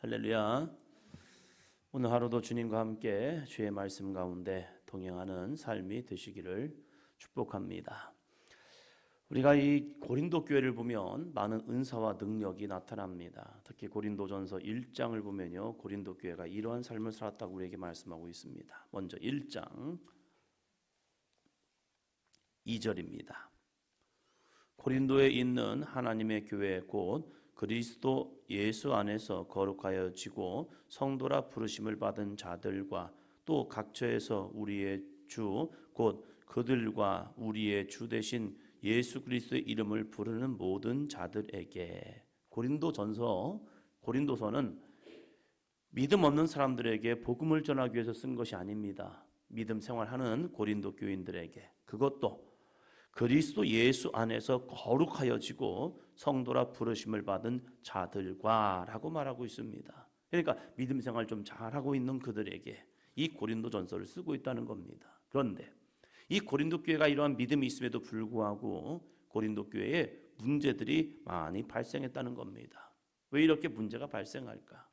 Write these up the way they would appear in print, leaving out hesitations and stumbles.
할렐루야. 오늘 하루도 주님과 함께 주의 말씀 가운데 동행하는 삶이 되시기를 축복합니다. 우리가 이 고린도 교회를 보면 많은 은사와 능력이 나타납니다. 특히 고린도전서 1장을 보면요, 고린도 교회가 이러한 삶을 살았다고 우리에게 말씀하고 있습니다. 먼저 1장 2절입니다. 고린도에 있는 하나님의 교회 곧 그리스도 예수 안에서 거룩하여지고 성도라 부르심을 받은 자들과 또 각처에서 우리의 주 곧 그들과 우리의 주 되신 예수 그리스도의 이름을 부르는 모든 자들에게. 고린도서는 믿음 없는 사람들에게 복음을 전하기 위해서 쓴 것이 아닙니다. 믿음 생활하는 고린도 교인들에게, 그것도 그리스도 예수 안에서 거룩하여지고 성도라 부르심을 받은 자들과 라고 말하고 있습니다. 그러니까 믿음 생활 좀 잘하고 있는 그들에게 이 고린도 전서를 쓰고 있다는 겁니다. 그런데 이 고린도 교회가 이러한 믿음이 있음에도 불구하고 고린도 교회에 문제들이 많이 발생했다는 겁니다. 왜 이렇게 문제가 발생할까?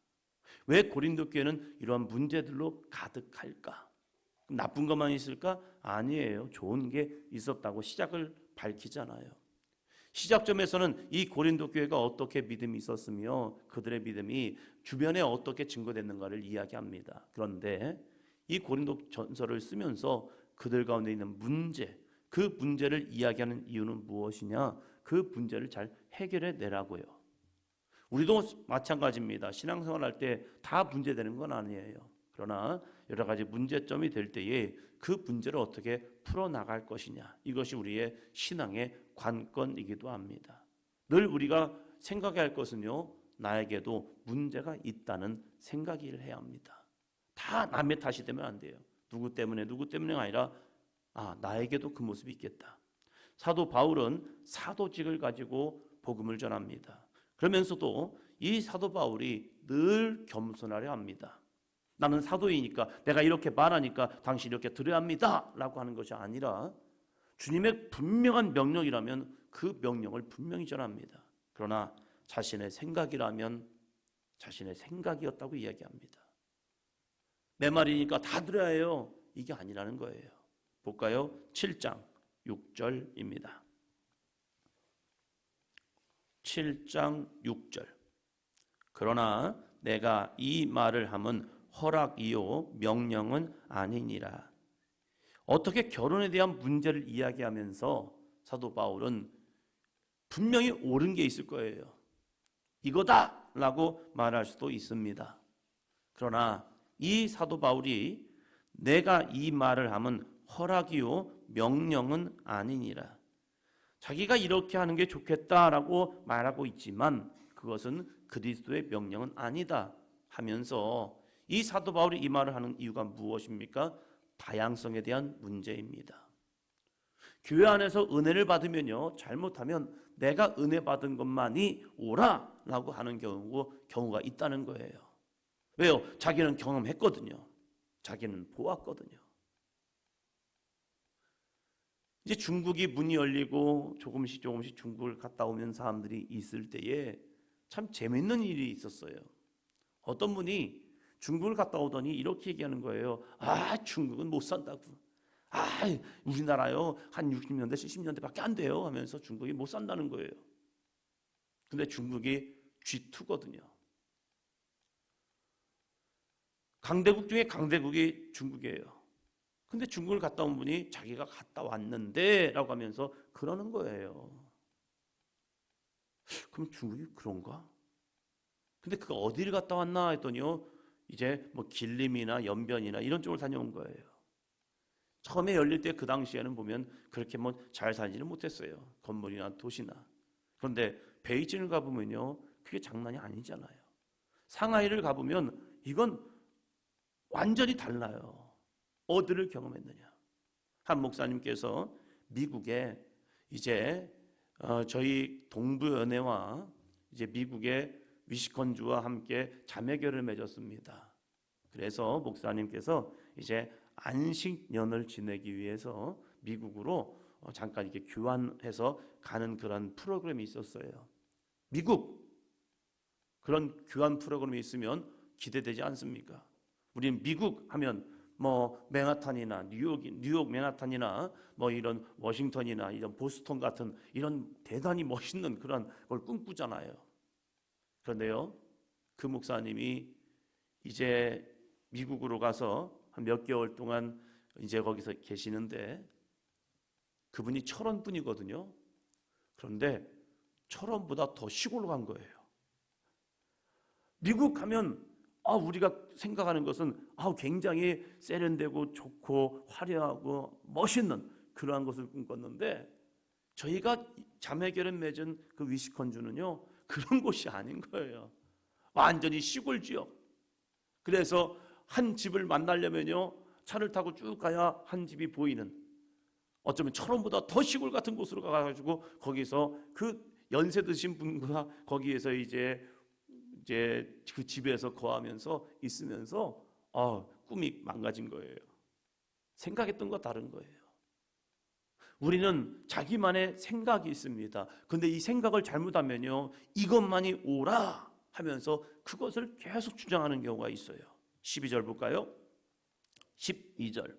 왜 고린도 교회는 이러한 문제들로 가득할까? 나쁜 것만 있을까? 아니에요. 좋은 게 있었다고 시작을 밝히잖아요. 시작점에서는 이 고린도 교회가 어떻게 믿음이 있었으며 그들의 믿음이 주변에 어떻게 증거됐는가를 이야기합니다. 그런데 이 고린도 전서를 쓰면서 그들 가운데 있는 문제, 그 문제를 이야기하는 이유는 무엇이냐? 그 문제를 잘 해결해 내라고요. 우리도 마찬가지입니다. 신앙생활 할 때 다 문제되는 건 아니에요. 그러나 여러 가지 문제점이 될 때에 그 문제를 어떻게 풀어나갈 것이냐, 이것이 우리의 신앙의 관건이기도 합니다. 늘 우리가 생각해야 할 것은요, 나에게도 문제가 있다는 생각을 해야 합니다. 다 남의 탓이 되면 안 돼요. 누구 때문에가 아니라 나에게도 그 모습이 있겠다. 사도 바울은 사도직을 가지고 복음을 전합니다. 그러면서도 이 사도 바울이 늘 겸손하려 합니다. 나는 사도이니까 내가 이렇게 말하니까 당신이 이렇게 들어야 합니다 라고 하는 것이 아니라 주님의 분명한 명령이라면 그 명령을 분명히 전합니다. 그러나 자신의 생각이라면 자신의 생각이었다고 이야기합니다. 내 말이니까 다 들어야 해요, 이게 아니라는 거예요. 볼까요? 7장 6절입니다. 7장 6절. 그러나 내가 이 말을 함은 허락이요 명령은 아니니라. 어떻게 결혼에 대한 문제를 이야기하면서 사도 바울은 분명히 옳은 게 있을 거예요. 이거다 라고 말할 수도 있습니다. 그러나 이 사도 바울이 내가 이 말을 함은 허락이요 명령은 아니니라. 자기가 이렇게 하는 게 좋겠다라고 말하고 있지만 그것은 그리스도의 명령은 아니다 하면서 이 사도 바울이 이 말을 하는 이유가 무엇입니까? 다양성에 대한 문제입니다. 교회 안에서 은혜를 받으면요, 잘못하면 내가 은혜 받은 것만이 옳아라고 하는 경우가 있다는 거예요. 왜요? 자기는 경험했거든요. 자기는 보았거든요. 이제 중국이 문이 열리고 조금씩 중국을 갔다 오는 사람들이 있을 때에 참 재밌는 일이 있었어요. 어떤 분이 중국을 갔다 오더니 이렇게 얘기하는 거예요. 중국은 못 산다고. 우리나라요 한 60년대 70년대밖에 안 돼요 하면서 중국이 못 산다는 거예요. 근데 중국이 G2거든요. 강대국 중에 강대국이 중국이에요. 근데 중국을 갔다 온 분이 자기가 갔다 왔는데 라고 하면서 그러는 거예요. 그럼 중국이 그런가? 근데 그가 어디를 갔다 왔나 했더니요, 이제 뭐 길림이나 연변이나 이런 쪽을 다녀온 거예요. 처음에 열릴 때 그 당시에는 보면 그렇게 뭐 잘 살지는 못했어요. 건물이나 도시나. 그런데 베이징을 가보면요, 그게 장난이 아니잖아요. 상하이를 가보면 이건 완전히 달라요. 어디를 경험했느냐? 한 목사님께서 미국에 이제 저희 동부연회와 이제 미국의 미시건주와 함께 자매교를 맺었습니다. 그래서 목사님께서 이제 안식년을 지내기 위해서 미국으로 잠깐 이렇게 교환해서 가는 그런 프로그램이 있었어요. 미국. 그런 교환 프로그램이 있으면 기대되지 않습니까? 우리는 미국 하면 뭐 맨하탄이나 뉴욕 맨하탄이나 뭐 이런 워싱턴이나 이런 보스턴 같은 이런 대단히 멋있는 그런 걸 꿈꾸잖아요. 그런데요, 그 목사님이 이제 미국으로 가서 한 몇 개월 동안 이제 거기서 계시는데 그분이 철원 분이거든요. 그런데 철원보다 더 시골로 간 거예요. 미국 가면 우리가 생각하는 것은 굉장히 세련되고 좋고 화려하고 멋있는 그러한 것을 꿈꿨는데 저희가 자매결연 맺은 그 위스콘주는요 그런 곳이 아닌 거예요. 완전히 시골 지역. 그래서 한 집을 만나려면요 차를 타고 쭉 가야 한 집이 보이는, 어쩌면 철원보다 더 시골 같은 곳으로 가가지고 거기서 그 연세 드신 분과 거기에서 이제 그 집에서 거하면서 있으면서 꿈이 망가진 거예요. 생각했던 거 다른 거예요. 우리는 자기만의 생각이 있습니다. 근데 이 생각을 잘못하면요 이것만이 옳아 하면서 그것을 계속 주장하는 경우가 있어요. 12절 볼까요? 12절.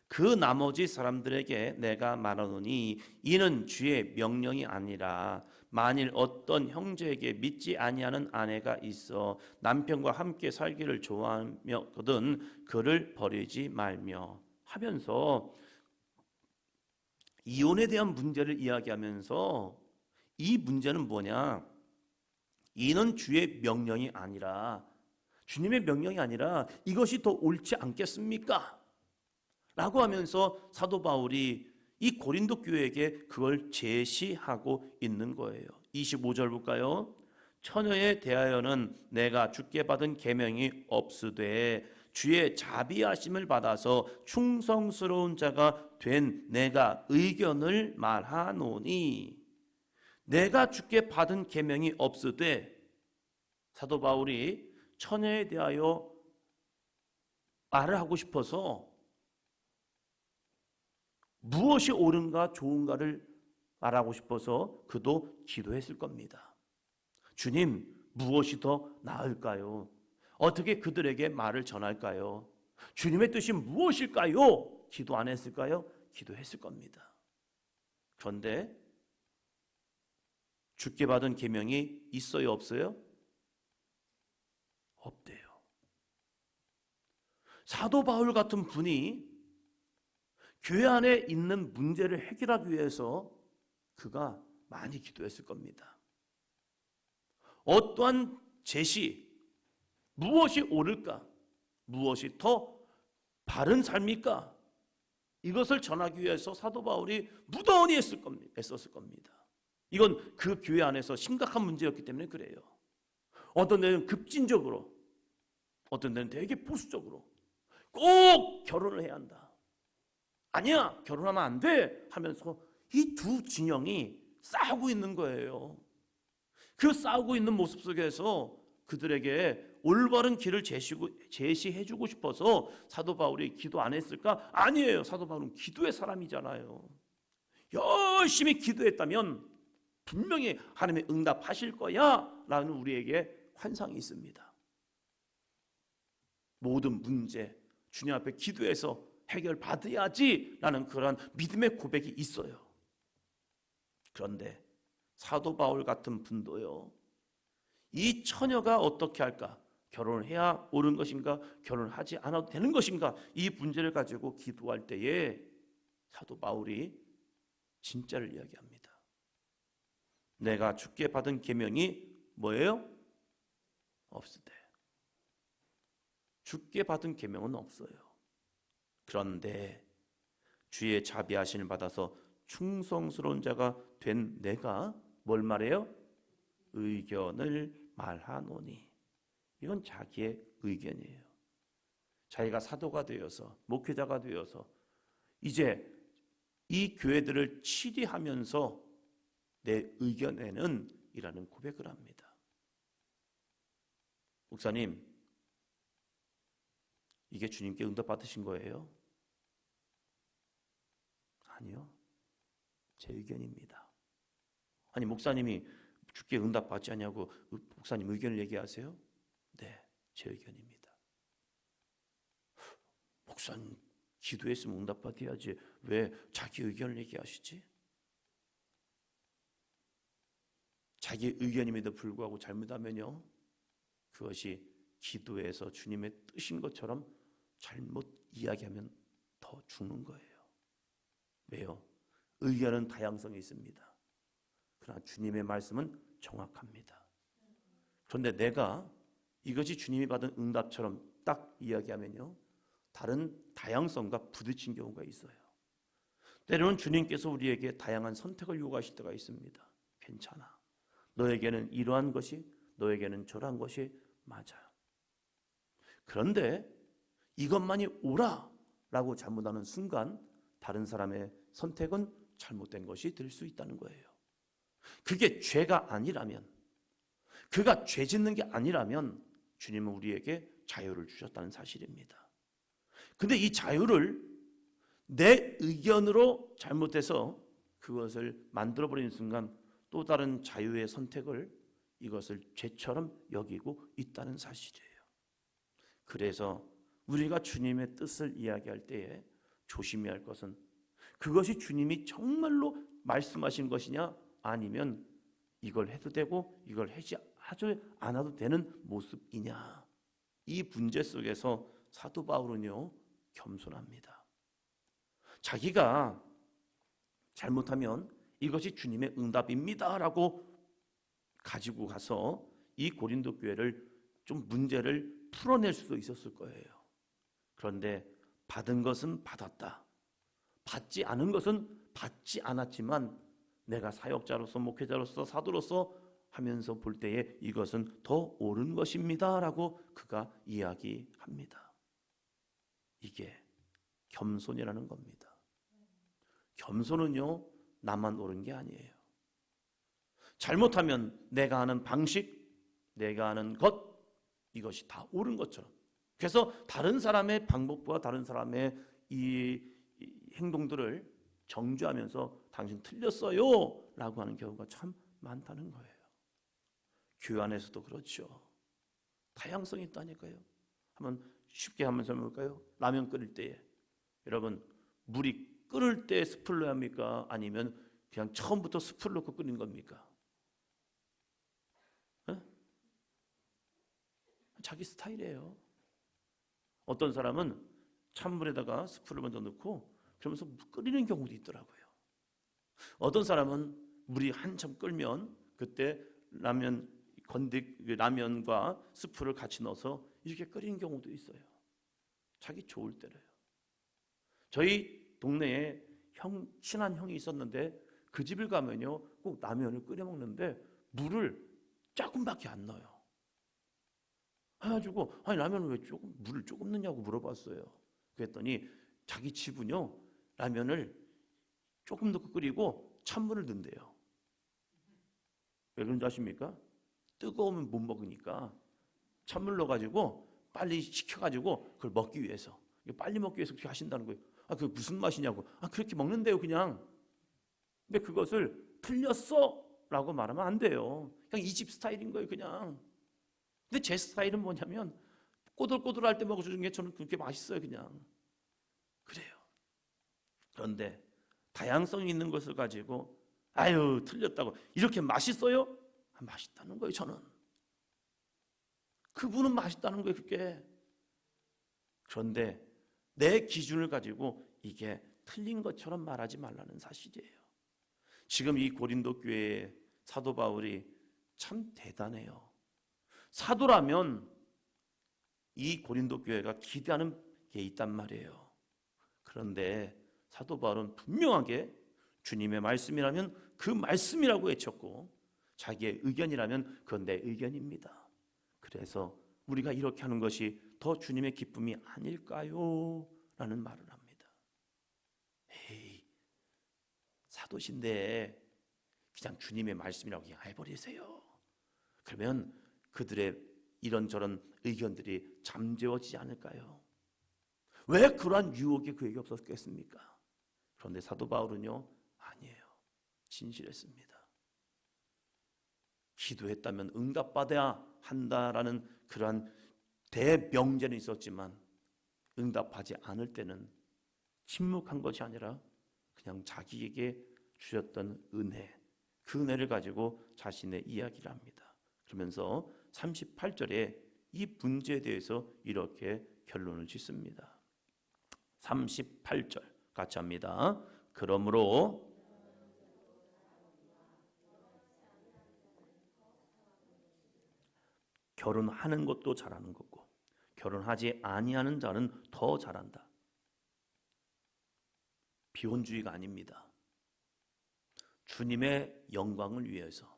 그 나머지 사람들에게 내가 말하노니 이는 주의 명령이 아니라 만일 어떤 형제에게 믿지 아니하는 아내가 있어 남편과 함께 살기를 좋아하거든 그를 버리지 말며 하면서 이혼에 대한 문제를 이야기하면서 이 문제는 뭐냐? 이는 주의 명령이 아니라, 주님의 명령이 아니라 이것이 더 옳지 않겠습니까? 라고 하면서 사도 바울이 이 고린도 교회에게 그걸 제시하고 있는 거예요. 25절 볼까요? 처녀에 대하여는 내가 주께 받은 계명이 없으되 주의 자비하심을 받아서 충성스러운 자가 된 내가 의견을 말하노니, 내가 주께 받은 계명이 없으되 사도 바울이 처녀에 대하여 말을 하고 싶어서 무엇이 옳은가 좋은가를 말하고 싶어서 그도 기도했을 겁니다. 주님, 무엇이 더 나을까요? 어떻게 그들에게 말을 전할까요? 주님의 뜻이 무엇일까요? 기도 안 했을까요? 기도했을 겁니다. 그런데 주께 받은 계명이 있어요, 없어요? 없대요. 사도 바울 같은 분이 교회 안에 있는 문제를 해결하기 위해서 그가 많이 기도했을 겁니다. 어떠한 제시, 무엇이 옳을까? 무엇이 더 바른 삶일까? 이것을 전하기 위해서 사도 바울이 무던히 애썼을 겁니다. 이건 그 교회 안에서 심각한 문제였기 때문에 그래요. 어떤 데는 급진적으로, 어떤 데는 되게 보수적으로 꼭 결혼을 해야 한다. 아니야, 결혼하면 안 돼 하면서 이 두 진영이 싸우고 있는 거예요. 그 싸우고 있는 모습 속에서 그들에게 올바른 길을 제시해주고 싶어서 사도 바울이 기도 안 했을까? 아니에요. 사도 바울은 기도의 사람이잖아요. 열심히 기도했다면 분명히 하나님의 응답하실 거야 라는 우리에게 환상이 있습니다. 모든 문제 주님 앞에 기도해서 해결받아야지 라는 그런 믿음의 고백이 있어요. 그런데 사도 바울 같은 분도요, 이 처녀가 어떻게 할까? 결혼을 해야 옳은 것인가? 결혼을 하지 않아도 되는 것인가? 이 문제를 가지고 기도할 때에 사도 바울이 진짜를 이야기합니다. 내가 주께 받은 계명이 뭐예요? 없으되. 주께 받은 계명은 없어요. 그런데 주의 자비하심을 받아서 충성스러운 자가 된 내가 뭘 말해요? 의견을 말하노니. 이건 자기의 의견이에요. 자기가 사도가 되어서 목회자가 되어서 이제 이 교회들을 치리하면서 내 의견에는 이라는 고백을 합니다. 목사님, 이게 주님께 응답 받으신 거예요? 아니요, 제 의견입니다. 아니 목사님이 주께 응답받지 않냐고 목사님 의견을 얘기하세요? 네, 제 의견입니다. 목사님 기도했으면 응답받아야지 왜 자기 의견을 얘기하시지? 자기 의견임에도 불구하고 잘못하면요, 그것이 기도에서 주님의 뜻인 것처럼 잘못 이야기하면 더 죽는 거예요. 왜요? 의견은 다양성이 있습니다. 그러나 주님의 말씀은 정확합니다. 그런데 내가 이것이 주님이 받은 응답처럼 딱 이야기하면요, 다른 다양성과 부딪힌 경우가 있어요. 때로는 주님께서 우리에게 다양한 선택을 요구하실 때가 있습니다. 괜찮아. 너에게는 이러한 것이, 너에게는 저러한 것이 맞아요. 그런데 이것만이 옳아라고 잘못하는 순간 다른 사람의 선택은 잘못된 것이 될 수 있다는 거예요. 그게 죄가 아니라면, 그가 죄 짓는 게 아니라면 주님은 우리에게 자유를 주셨다는 사실입니다. 근데 이 자유를 내 의견으로 잘못해서 그것을 만들어버리는 순간 또 다른 자유의 선택을, 이것을 죄처럼 여기고 있다는 사실이에요. 그래서 우리가 주님의 뜻을 이야기할 때에 조심해야 할 것은 그것이 주님이 정말로 말씀하신 것이냐, 아니면 이걸 해도 되고 이걸 하지 않아도 되는 모습이냐. 이 문제 속에서 사도 바울은요, 겸손합니다. 자기가 잘못하면 이것이 주님의 응답입니다 라고 가지고 가서 이 고린도 교회를 좀 문제를 풀어낼 수도 있었을 거예요. 그런데 받은 것은 받았다, 받지 않은 것은 받지 않았지만 내가 사역자로서, 목회자로서, 사도로서 하면서 볼 때에 이것은 더 옳은 것입니다 라고 그가 이야기합니다. 이게 겸손이라는 겁니다. 겸손은요, 나만 옳은 게 아니에요. 잘못하면 내가 하는 방식, 내가 하는 것, 이것이 다 옳은 것처럼, 그래서 다른 사람의 방법과 다른 사람의 이 행동들을 정죄하면서 당신 틀렸어요 라고 하는 경우가 참 많다는 거예요. 교회 안에서도 그렇죠. 다양성이 있다니까요. 쉽게 한번 설명할까요? 라면 끓일 때에 여러분, 물이 끓을 때 숯을 넣어야 합니까? 아니면 그냥 처음부터 숯을 넣고 끓인 겁니까? 자기 스타일이에요. 어떤 사람은 찬물에다가 숯을 먼저 넣고 그러면서 끓이는 경우도 있더라고요. 어떤 사람은 물이 한참 끓면 그때 라면과 스프를 같이 넣어서 이렇게 끓이는 경우도 있어요. 자기 좋을 때로요. 저희 동네에 친한 형이 있었는데 그 집을 가면요, 꼭 라면을 끓여 먹는데 물을 조금밖에 안 넣어요. 해가지고 아니 라면을 왜 물을 조금 넣냐고 물어봤어요. 그랬더니 자기 집은요, 라면을 조금 넣고 끓이고 찬물을 넣는데요. 왜 그런지 아십니까? 뜨거우면 못 먹으니까 찬물 넣어가지고 빨리 식혀가지고 그걸 먹기 위해서, 빨리 먹기 위해서 그렇게 하신다는 거예요. 그게 무슨 맛이냐고. 그렇게 먹는데요 그냥. 근데 그것을 틀렸어 라고 말하면 안 돼요. 그냥 이 집 스타일인 거예요 그냥. 근데 제 스타일은 뭐냐면 꼬들꼬들할 때 먹어주는 게 저는 그렇게 맛있어요 그냥. 그래요. 그런데 다양성이 있는 것을 가지고 아유 틀렸다고 이렇게 맛있어요? 맛있다는 거예요 저는. 그분은 맛있다는 거예요 그게. 그런데 내 기준을 가지고 이게 틀린 것처럼 말하지 말라는 사실이에요. 지금 이 고린도 교회의 사도 바울이 참 대단해요. 사도라면 이 고린도 교회가 기대하는 게 있단 말이에요. 그런데 사도 바울은 분명하게 주님의 말씀이라면 그 말씀이라고 외쳤고 자기의 의견이라면 그건 내 의견입니다. 그래서 우리가 이렇게 하는 것이 더 주님의 기쁨이 아닐까요? 라는 말을 합니다. 에이, 사도신데 그냥 주님의 말씀이라고 그냥 해버리세요. 그러면 그들의 이런저런 의견들이 잠재워지지 않을까요? 왜 그러한 유혹이 그에게 없었겠습니까? 그런데 사도 바울은요, 아니에요. 진실했습니다. 기도했다면 응답받아야 한다라는 그러한 대명제는 있었지만 응답하지 않을 때는 침묵한 것이 아니라 그냥 자기에게 주셨던 은혜, 그 은혜를 가지고 자신의 이야기를 합니다. 그러면서 38절에 이 문제에 대해서 이렇게 결론을 짓습니다. 38절 같이 합니다. 그러므로 결혼하는 것도 잘하는 거고 결혼하지 아니하는 자는 더 잘한다. 비혼주의가 아닙니다. 주님의 영광을 위해서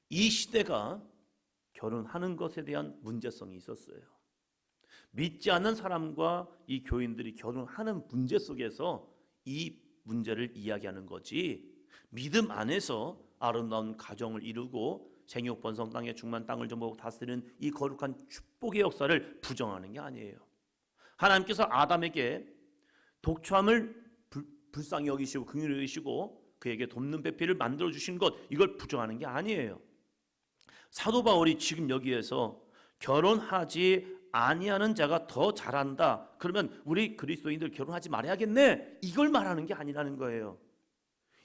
이 시대가 결혼하는 것에 대한 문제성이 있었어요. 믿지 않는 사람과 이 교인들이 결혼하는 문제 속에서 이 문제를 이야기하는 거지, 믿음 안에서 아름다운 가정을 이루고 생육 번성 땅에 충만 땅을 정복하고 다스리는 이 거룩한 축복의 역사를 부정하는 게 아니에요. 하나님께서 아담에게 독초함을 불쌍히 여기시고 긍휼히 여기시고 그에게 돕는 배필을 만들어 주신 것, 이걸 부정하는 게 아니에요. 사도 바울이 지금 여기에서 결혼하지 아니하는 자가 더 잘한다, 그러면 우리 그리스도인들 결혼하지 말아야겠네, 이걸 말하는 게 아니라는 거예요.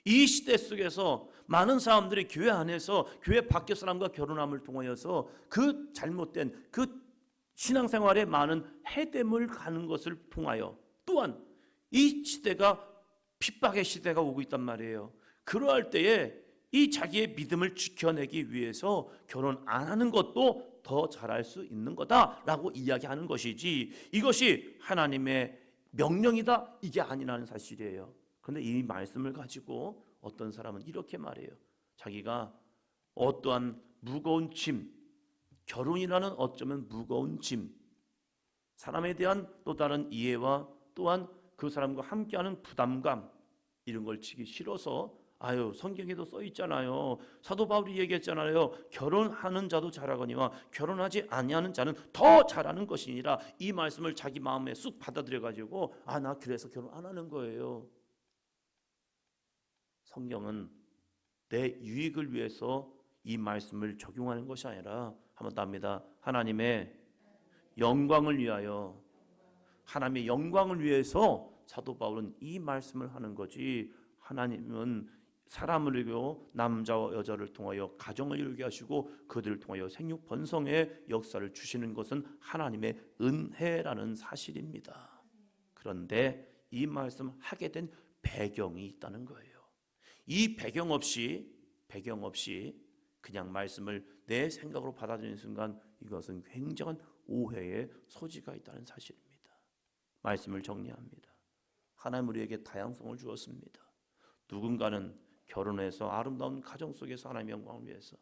이 시대 속에서 많은 사람들이 교회 안에서 교회 밖의 사람과 결혼함을 통하여서 그 잘못된 그 신앙생활에 많은 해됨을 가는 것을 통하여 또한 이 시대가 핍박의 시대가 오고 있단 말이에요. 그러할 때에 이 자기의 믿음을 지켜내기 위해서 결혼 안 하는 것도 더 잘할 수 있는 거다라고 이야기하는 것이지, 이것이 하나님의 명령이다, 이게 아니라는 사실이에요. 그런데 이 말씀을 가지고 어떤 사람은 이렇게 말해요. 자기가 어떠한 무거운 짐, 결혼이라는 어쩌면 무거운 짐, 사람에 대한 또 다른 이해와 또한 그 사람과 함께하는 부담감, 이런 걸 지기 싫어서 성경에도 써 있잖아요. 사도 바울이 얘기했잖아요. 결혼하는 자도 잘하거니와 결혼하지 아니하는 자는 더 잘하는 것이니라. 이 말씀을 자기 마음에 쑥 받아들여 가지고 나 그래서 결혼 안 하는 거예요. 성경은 내 유익을 위해서 이 말씀을 적용하는 것이 아니라 한번 더 합니다. 하나님의 영광을 위하여, 하나님의 영광을 위해서 사도 바울은 이 말씀을 하는 거지, 하나님은 사람을 이루고 남자와 여자를 통하여 가정을 이루게 하시고 그들을 통하여 생육 번성의 역사를 주시는 것은 하나님의 은혜라는 사실입니다. 그런데 이 말씀 하게 된 배경이 있다는 거예요. 이 배경 없이 그냥 말씀을 내 생각으로 받아들이는 순간 이것은 굉장한 오해의 소지가 있다는 사실입니다. 말씀을 정리합니다. 하나님 우리에게 다양성을 주었습니다. 누군가는 결혼해서 아름다운 가정 속에서 하나님의 영광을 위해서,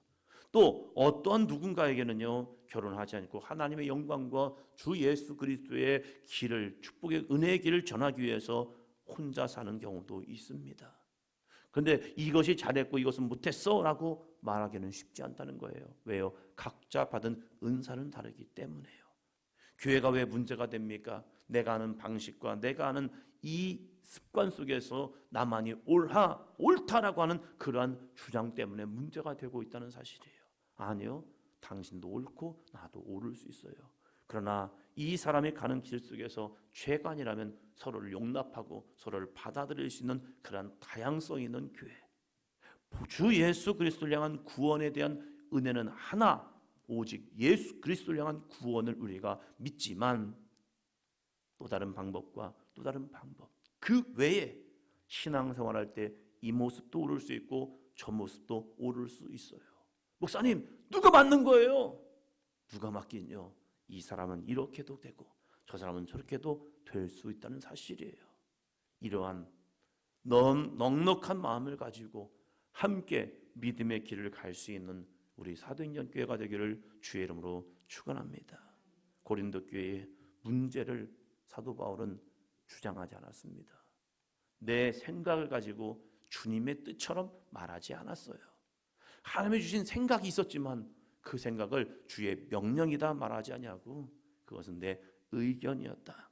또 어떠한 누군가에게는요 결혼하지 않고 하나님의 영광과 주 예수 그리스도의 길을, 축복의 은혜의 길을 전하기 위해서 혼자 사는 경우도 있습니다. 그런데 이것이 잘했고 이것은 못했어 라고 말하기는 쉽지 않다는 거예요. 왜요? 각자 받은 은사는 다르기 때문에요. 교회가 왜 문제가 됩니까? 내가 아는 방식과 내가 아는 이 습관 속에서 나만이 옳다라고 하는 그러한 주장 때문에 문제가 되고 있다는 사실이에요. 아니요, 당신도 옳고 나도 옳을 수 있어요. 그러나 이 사람이 가는 길 속에서 죄가 아니라면 서로를 용납하고 서로를 받아들일 수 있는 그러한 다양성 있는 교회, 주 예수 그리스도를 향한 구원에 대한 은혜는 하나, 오직 예수 그리스도를 향한 구원을 우리가 믿지만 또 다른 방법과 또 다른 방법, 그 외에 신앙생활할 때 이 모습도 오를 수 있고 저 모습도 오를 수 있어요. 목사님, 누가 맞는 거예요? 누가 맞긴요. 이 사람은 이렇게도 되고 저 사람은 저렇게도 될 수 있다는 사실이에요. 이러한 넉넉한 마음을 가지고 함께 믿음의 길을 갈 수 있는 우리 사도행전 교회가 되기를 주의 이름으로 축원합니다. 고린도 교회의 문제를 사도 바울은 주장하지 않았습니다. 내 생각을 가지고 주님의 뜻처럼 말하지 않았어요. 하나님이 주신 생각이 있었지만 그 생각을 주의 명령이다 말하지 않냐고, 그것은 내 의견이었다.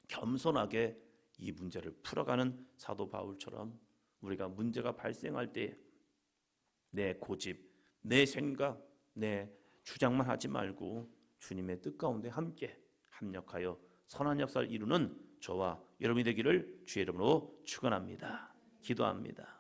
겸손하게 이 문제를 풀어가는 사도 바울처럼 우리가 문제가 발생할 때 내 고집, 내 생각, 내 주장만 하지 말고 주님의 뜻 가운데 함께 합력하여 선한 역사를 이루는 저와 여러분이 되기를 주의 이름으로 축원합니다. 기도합니다.